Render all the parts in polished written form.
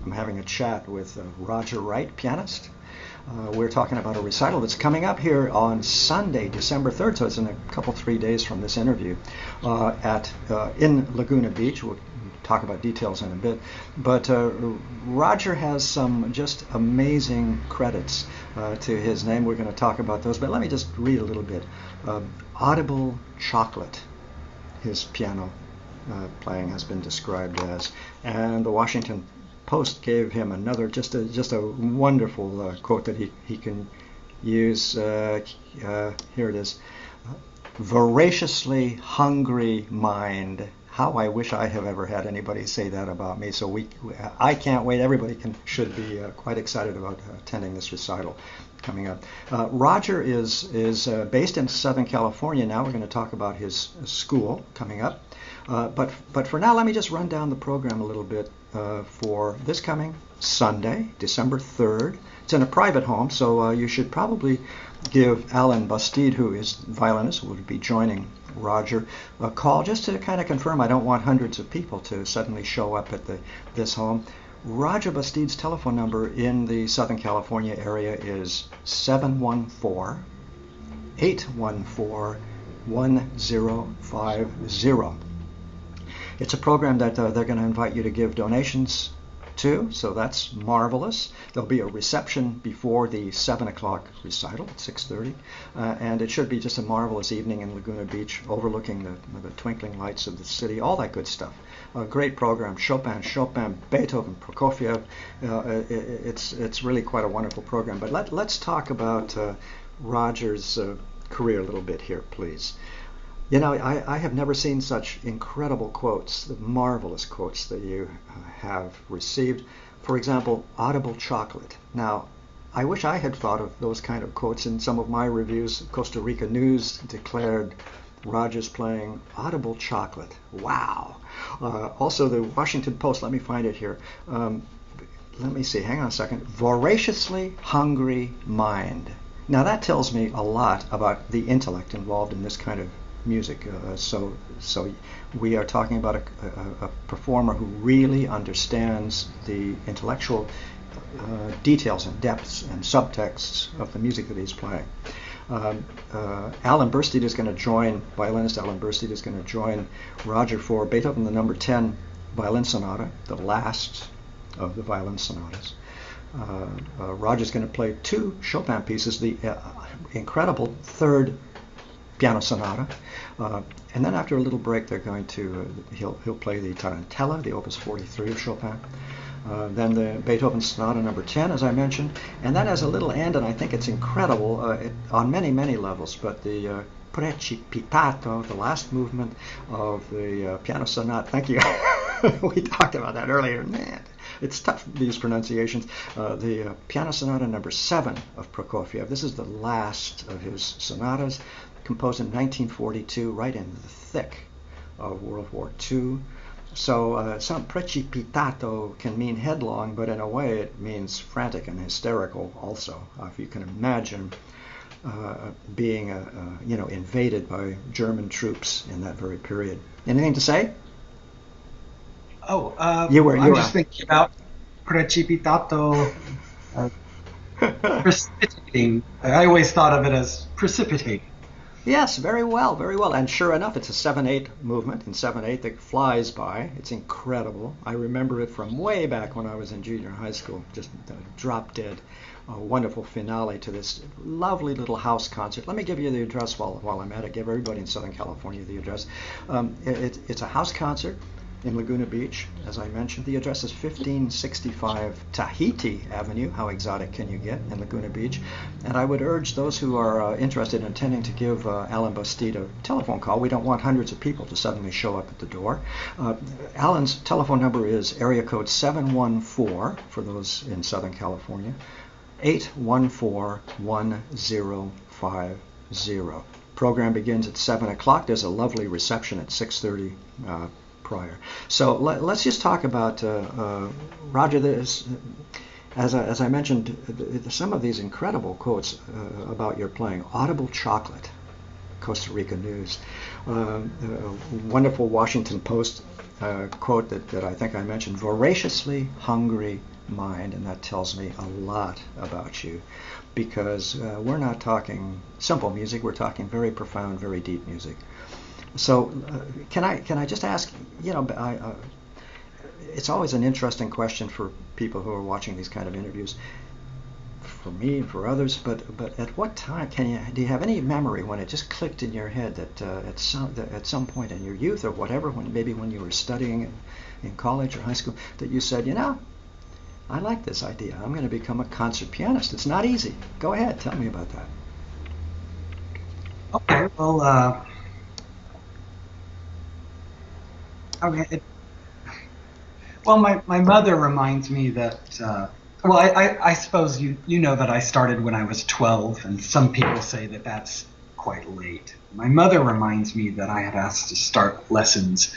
I'm having a chat with Roger Wright, pianist. We're talking about a recital that's coming up here on Sunday, December 3rd, so it's in a couple, 3 days from this interview, in Laguna Beach. We'll talk about details in a bit. But Roger has some just amazing credits to his name. We're going to talk about those, but let me just read a little bit. Audible Chocolate, his piano playing has been described as, and the Washington Post gave him another just a wonderful quote that he can use. Here it is: voraciously hungry mind. How I wish I have ever had anybody say that about me. So I can't wait. Everybody should be quite excited about attending this recital coming up. Roger is based in Southern California now. We're going to talk about his school coming up. But for now, let me just run down the program a little bit for this coming Sunday, December 3rd. It's in a private home, so you should probably give Alan Bastide, who is violinist, who will be joining Roger, a call just to kind of confirm. I don't want hundreds of people to suddenly show up at this home. Roger Bastide's telephone number in the Southern California area is 714-814-1050. It's a program that they're going to invite you to give donations to, so that's marvelous. There'll be a reception before the 7 o'clock recital at 6:30, and it should be just a marvelous evening in Laguna Beach, overlooking the twinkling lights of the city, all that good stuff. A great program: Chopin, Beethoven, Prokofiev. It's really quite a wonderful program. But let's talk about Roger's career a little bit here, please. You know, I have never seen such incredible quotes, the marvelous quotes that you have received. For example, Audible Chocolate. Now, I wish I had thought of those kind of quotes in some of my reviews. Costa Rica News declared Roger's playing Audible Chocolate. Wow. Also, the Washington Post, let me find it here. Let me see, hang on a second. Voraciously hungry mind. Now, that tells me a lot about the intellect involved in this kind of music. So we are talking about a performer who really understands the intellectual details and depths and subtexts of the music that he's playing. Alan Bursteed is going to join, violinist Alan Bursteed is going to join Roger for Beethoven the number 10 violin sonata, the last of the violin sonatas. Roger's going to play two Chopin pieces, the incredible third piano sonata, and then after a little break they're going to he'll play the Tarantella, the opus 43 of Chopin, then the Beethoven sonata number 10, as I mentioned, and then as a little end, and I think it's incredible on many levels, but the Precipitato, the last movement of the piano sonata. Thank you. We talked about that earlier. Man, it's tough, these pronunciations. The piano sonata number 7 of Prokofiev. This is the last of his sonatas, composed in 1942, right in the thick of World War II. So some precipitato can mean headlong, but in a way it means frantic and hysterical also. If you can imagine being invaded by German troops in that very period. Anything to say? I'm just thinking about precipitato, precipitating. I always thought of it as precipitating. Yes, very well. And sure enough, it's a 7/8 movement in 7/8 that flies by. It's incredible. I remember it from way back when I was in junior high school, just drop dead. A wonderful finale to this lovely little house concert. Let me give you the address while I'm at it. Give everybody in Southern California the address. It's a house concert in Laguna Beach, as I mentioned. The address is 1565 Tahiti Avenue. How exotic can you get in Laguna Beach? And I would urge those who are interested in attending to give Alan Bastide a telephone call. We don't want hundreds of people to suddenly show up at the door. Alan's telephone number is area code 714, for those in Southern California, 814-1050. Program begins at 7 o'clock. There's a lovely reception at 6:30 prior. So let's just talk about Roger. As I mentioned, some of these incredible quotes about your playing. Audible Chocolate, Costa Rica News. Wonderful Washington Post quote that I think I mentioned, voraciously hungry mind, and that tells me a lot about you, because we're not talking simple music, we're talking very profound, very deep music. So can I just ask, it's always an interesting question for people who are watching these kind of interviews, for me and for others, but at what time do you have any memory when it just clicked in your head that at some point in your youth or whatever, maybe when you were studying in college or high school, that you said, I like this idea, I'm going to become a concert pianist. It's not easy. Go ahead, tell me about that. Okay, well, okay. Well, my mother reminds me that, well, I suppose you know that I started when I was 12, and some people say that that's quite late. My mother reminds me that I had asked to start lessons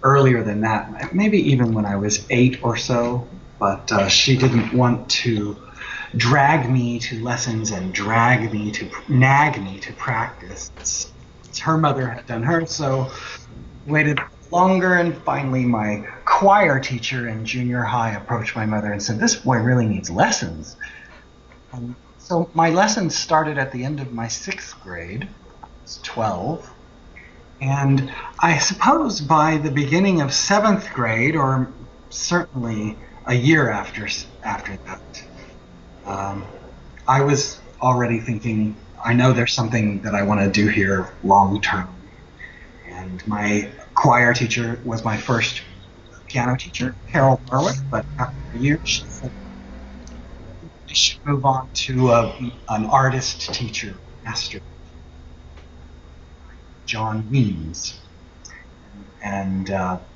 earlier than that, maybe even when I was 8 or so, but she didn't want to drag me to lessons and nag me to practice. Her mother had done hers, so waited longer, and finally my choir teacher in junior high approached my mother and said, "This boy really needs lessons." And so my lessons started at the end of my 6th grade. I was 12. And I suppose by the beginning of 7th grade, or certainly a year after that, I was already thinking, I know there's something that I want to do here long term. And my choir teacher was my first piano teacher, Carol Warwick, but after a year she said I should move on to an artist teacher, master, John Weems. And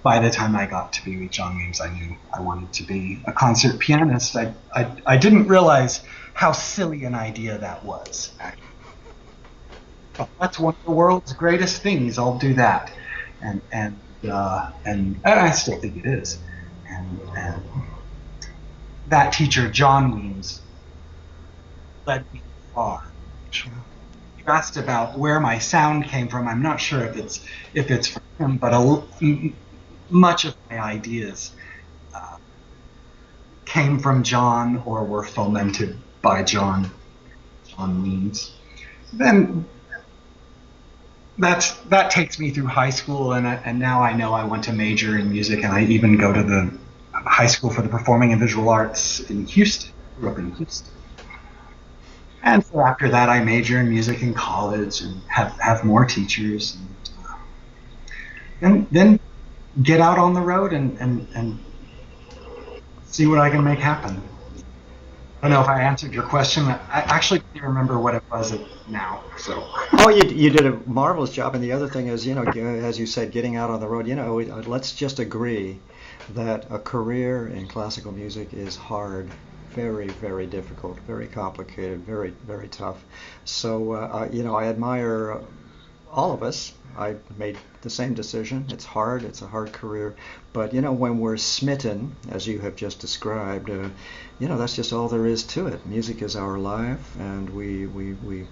by the time I got to be with John Weems, I knew I wanted to be a concert pianist. I didn't realize how silly an idea that was. But that's one of the world's greatest things. I'll do that, and I still think it is. And that teacher, John Weems, led me far. You asked about where my sound came from. I'm not sure if it's from him, but much of my ideas came from John or were fomented by John Weems. Then that takes me through high school, and now I know I want to major in music, and I even go to the High School for the Performing and Visual Arts in Houston. I grew up in Houston. And so after that, I major in music in college and have more teachers, and then get out on the road and see what I can make happen. I don't know if I answered your question. I actually can't remember what it was now. So. Oh, you did a marvelous job. And the other thing is, as you said, getting out on the road. Let's just agree that a career in classical music is hard. Very, very difficult, very complicated, very, very tough. So, I admire all of us. I made the same decision. It's hard. It's a hard career. But, when we're smitten, as you have just described, that's just all there is to it. Music is our life, and we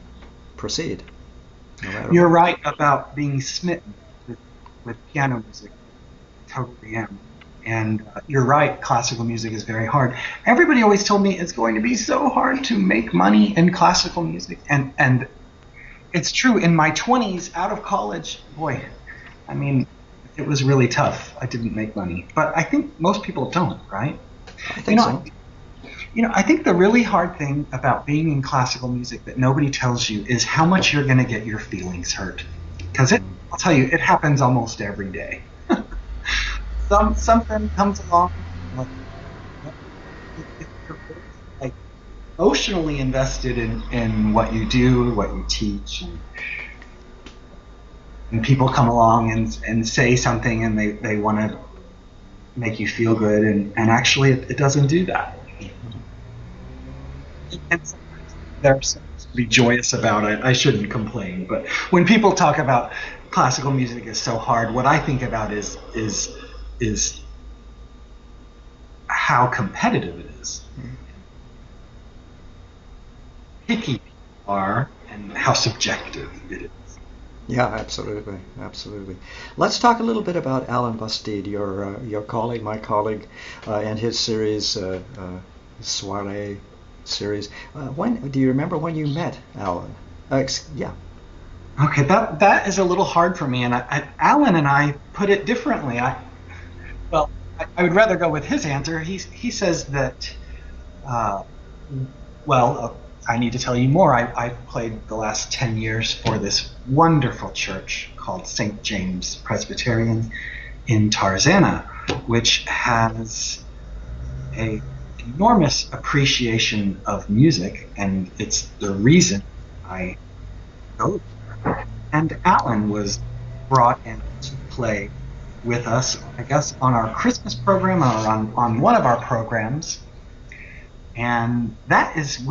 proceed. You're right about being smitten with piano music. I totally am. And you're right, classical music is very hard. Everybody always told me it's going to be so hard to make money in classical music. And it's true. In my 20s, out of college, boy, I mean, it was really tough. I didn't make money. But I think most people don't, right? I think so. I think the really hard thing about being in classical music that nobody tells you is how much you're going to get your feelings hurt. Because I'll tell you, it happens almost every day. Something comes along, if you're like emotionally invested in what you do, what you teach, and people come along and say something, and they want to make you feel good, and actually it doesn't do that. And there's something to be joyous about it. I shouldn't complain, but when people talk about classical music is so hard, what I think about is how competitive it is. Picky people are, and how subjective it is. Yeah, absolutely, absolutely. Let's talk a little bit about Alan Bastide, your colleague, my colleague, and his series, Soiree series. When do you remember when you met Alan? Yeah. Okay, that is a little hard for me, and Alan and I put it differently. Well, I would rather go with his answer. He says that, uh, well, I need to tell you more. I've played the last 10 years for this wonderful church called St. James Presbyterian in Tarzana, which has a enormous appreciation of music, and it's the reason I go there. And Alan was brought in to play with us, I guess, on our Christmas program or on one of our programs. And that is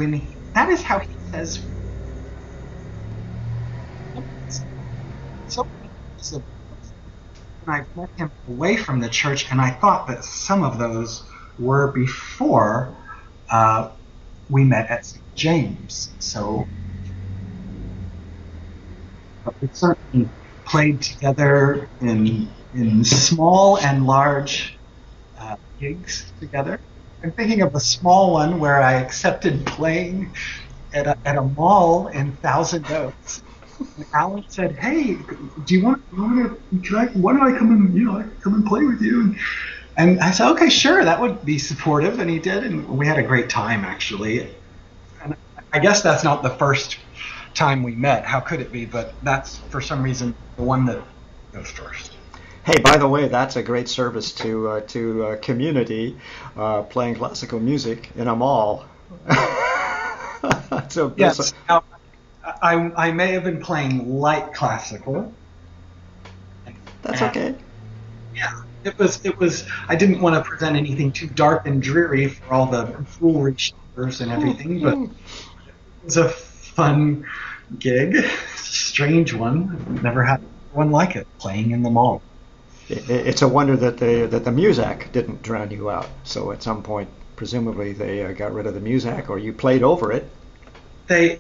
that is how he says. So I've met him away from the church, and I thought that some of those were before we met at St. James. So we certainly played together in small and large gigs together. I'm thinking of a small one where I accepted playing at a mall in Thousand Oaks. And Alan said, "Hey, do you want to? Why don't I come and I can come and play with you?" And I said, "Okay, sure, that would be supportive." And he did, and we had a great time actually. And I guess that's not the first time we met. How could it be? But that's for some reason the one that goes first. Hey, by the way, that's a great service to community, playing classical music in a mall. So Yes. Now, I may have been playing light classical. that's And, okay. yeah, it was. I didn't want to present anything too dark and dreary for all the jewelry shoppers and everything, but it was a fun gig, strange one. I've never had one like it. Playing in the mall. It's a wonder that the Muzak didn't drown you out. So at some point, presumably they got rid of the Muzak, or you played over it. They.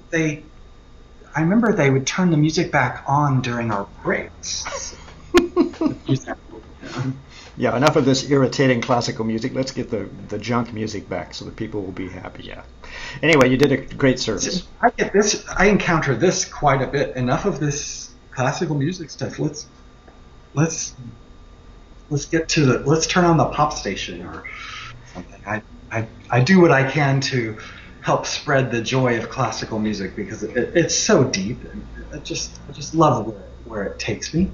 I remember they would turn the music back on during our breaks. Yeah, enough of this irritating classical music. Let's get the junk music back so that people will be happy. Yeah. Anyway, you did a great service. I get this. I encounter this quite a bit. Enough of this classical music stuff. Let's get to let's turn on the pop station or something. I do what I can to help spread the joy of classical music because it's so deep, and I just love where it takes me.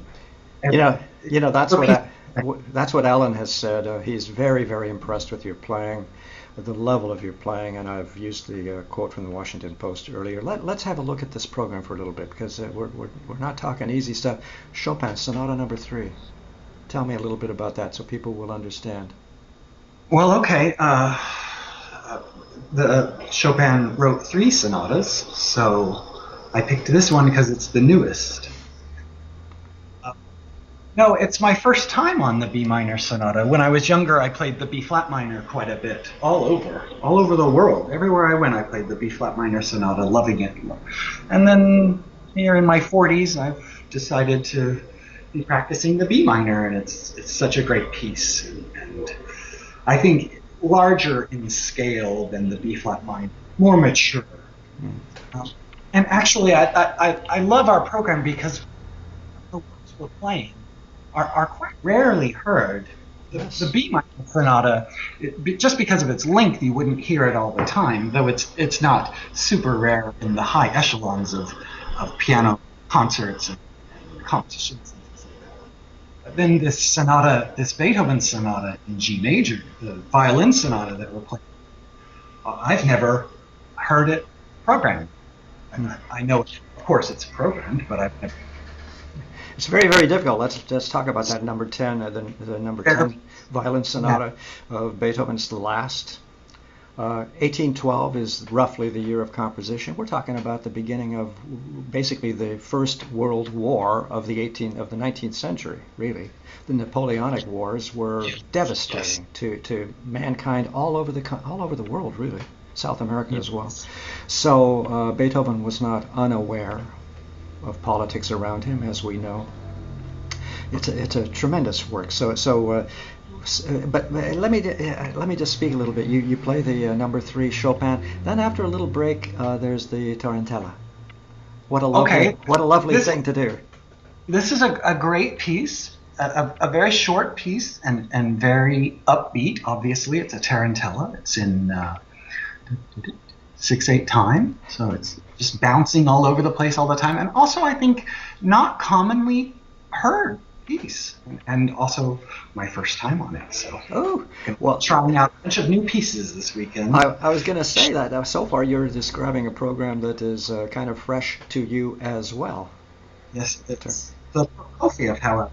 And That's what Alan has said. He's very, very impressed with your playing, with the level of your playing, and I've used the quote from the Washington Post earlier. Let's have a look at this program for a little bit because we're not talking easy stuff. Chopin Sonata Number 3. Tell me a little bit about that so people will understand. Well, okay. The Chopin wrote 3 sonatas, so I picked this one because it's the newest. No, it's my first time on the B minor sonata. When I was younger, I played the B flat minor quite a bit, all over the world. Everywhere I went, I played the B flat minor sonata, loving it. And then here in my 40s, I've decided to be practicing the B minor, and it's such a great piece. And I think larger in scale than the B flat minor, more mature. And actually, I love our program because the works we're playing are quite rarely heard. The B minor sonata, just because of its length, you wouldn't hear it all the time, though it's not super rare in the high echelons of piano concerts and competitions. But then this sonata, this Beethoven sonata in G major, the violin sonata that we're playing, I've never heard it programmed. I know, of course, it's programmed, but I've never. It's very, very difficult. Let's talk about that number 10, the number 10 violin sonata of Beethoven's The Last. 1812 is roughly the year of composition. We're talking about the beginning of basically the First World War of the 19th century, really. The Napoleonic Wars were devastating to mankind all over the world, really. South America as well. So Beethoven was not unaware of politics around him, as we know. It's a tremendous work. But let me just speak a little bit. You play the number 3 Chopin. Then after a little break, there's the Tarantella. What a lovely thing to do. This is a great piece, a very short piece and very upbeat. Obviously, it's a Tarantella. It's in 6/8 time, so it's just bouncing all over the place all the time. And also, I think, not commonly heard piece, and also my first time on it. So, trying out a bunch of new pieces this weekend. I was going to say that so far you're describing a program that is kind of fresh to you as well. Yes, it's the Prokofiev, however.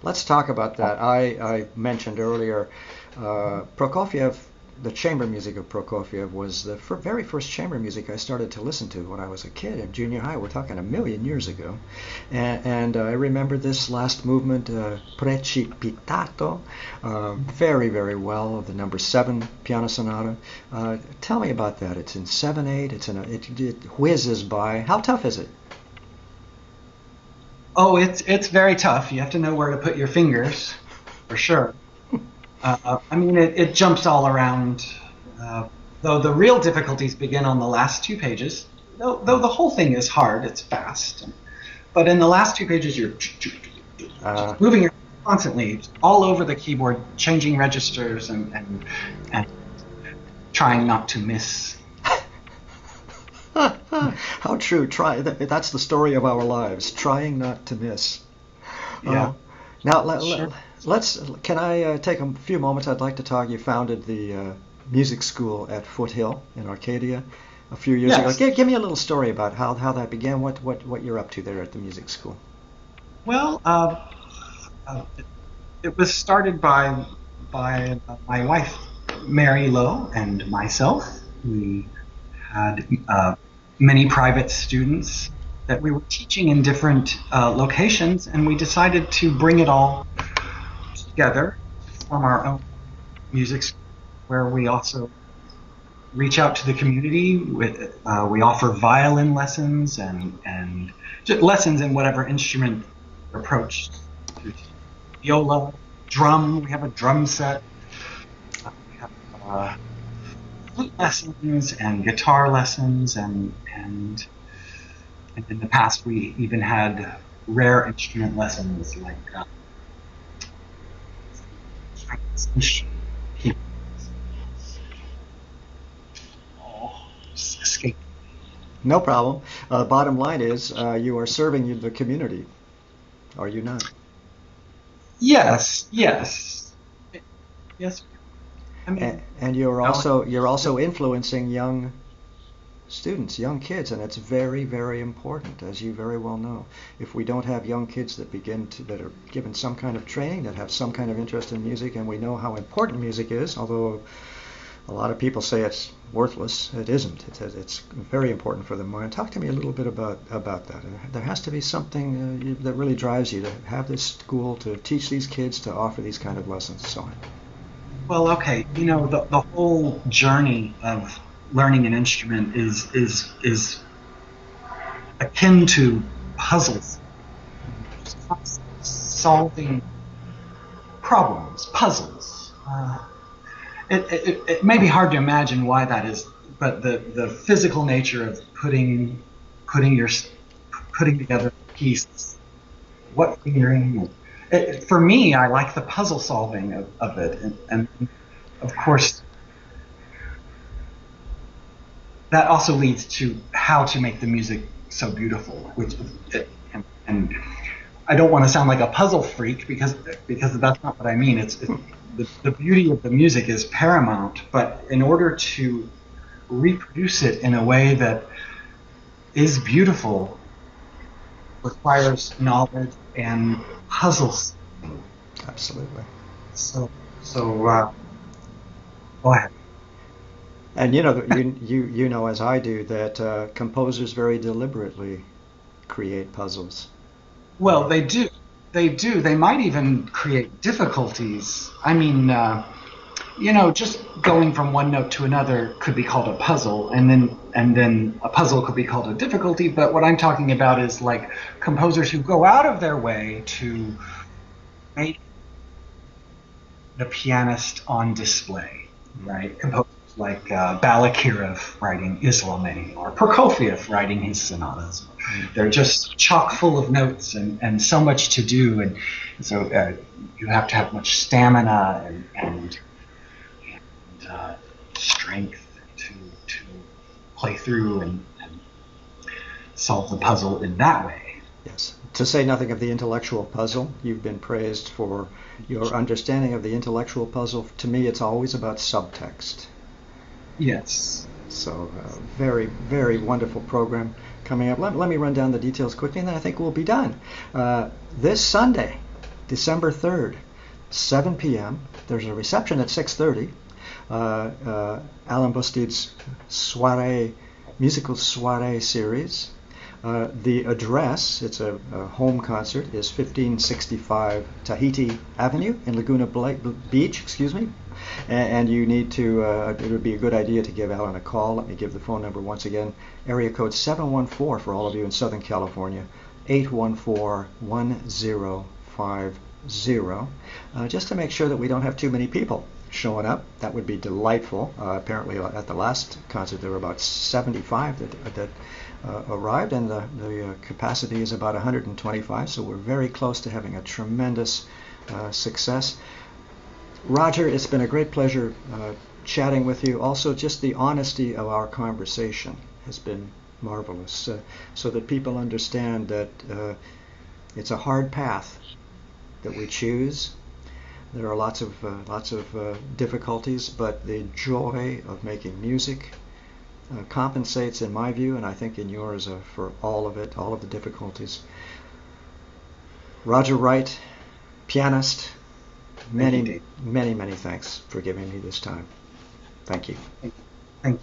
Let's talk about that. I mentioned earlier Prokofiev. The chamber music of Prokofiev was the very first chamber music I started to listen to when I was a kid in junior high. We're talking a million years ago. And I remember this last movement, Precipitato, very, very well, the number 7 piano sonata. Tell me about that. It's in 7/8. It whizzes by. How tough is it? Oh, it's very tough. You have to know where to put your fingers, for sure. I mean, it jumps all around, though the real difficulties begin on the last 2 pages. Though the whole thing is hard, it's fast. But in the last 2 pages, you're moving your constantly all over the keyboard, changing registers and trying not to miss. How true. That's the story of our lives, trying not to miss. Yeah. Now, Sure. Can I take a few moments? I'd like to talk. You founded the music school at Foothill in Arcadia a few years ago. Give me a little story about how that began. What you're up to there at the music school. Well, it was started by my wife, Mary Lowe, and myself. We had many private students that we were teaching in different locations, and we decided to bring it all together from our own music school, where we also reach out to the community. We offer violin lessons and just lessons in whatever instrument approach. Viola, drum. We have a drum set. We have flute lessons and guitar lessons, and in the past we even had rare instrument lessons like escape. No problem. Bottom line is you are serving the community, are you not? Yes. I mean, and you're also influencing young students, young kids, and it's very, very important, as you very well know. If we don't have young kids that are given some kind of training, that have some kind of interest in music, and we know how important music is, although a lot of people say it's worthless, it isn't. It's very important for the mind. Talk to me a little bit about that. There has to be something that really drives you to have this school, to teach these kids, to offer these kind of lessons, and so on. Well, okay, the whole journey of learning an instrument is akin to puzzles, solving problems, puzzles. It may be hard to imagine why that is, but the physical nature of putting together pieces, what fingering. For me, I like the puzzle solving of it, and of course, that also leads to how to make the music so beautiful. And I don't want to sound like a puzzle freak because that's not what I mean. The beauty of the music is paramount, but in order to reproduce it in a way that is beautiful requires knowledge and puzzles. Absolutely. So go ahead. And you know as I do that composers very deliberately create puzzles. Well, they do. They might even create difficulties. I mean, Just going from one note to another could be called a puzzle, and then a puzzle could be called a difficulty. But what I'm talking about is like composers who go out of their way to make the pianist on display, right? Composers like Balakirev writing Islame or Prokofiev writing his sonatas. They're just chock full of notes and so much to do, and so you have to have much stamina and strength to play through and solve the puzzle in that way. Yes. To say nothing of the intellectual puzzle, you've been praised for your understanding of the intellectual puzzle. To me, it's always about subtext. Yes. So, very, very wonderful program coming up. Let me run down the details quickly, and then I think we'll be done. This Sunday, December 3rd, 7 p.m., there's a reception at 6:30. Alan Busted's musical soiree series. The address, it's a home concert, is 1565 Tahiti Avenue in Laguna Beach, and you need to, it would be a good idea to give Alan a call. Let me give the phone number once again. Area code 714 for all of you in Southern California, 814-1050, just to make sure that we don't have too many people showing up. That would be delightful. Apparently at the last concert there were about 75 that arrived, and the capacity is about 125, so we're very close to having a tremendous success. Roger, it's been a great pleasure chatting with you. Also, just the honesty of our conversation has been marvelous, so that people understand that it's a hard path that we choose. There are lots of difficulties, but the joy of making music compensates, in my view, and I think in yours, for all of it, all of the difficulties. Roger Wright, pianist, many thanks for giving me this time. Thank you. Thank you.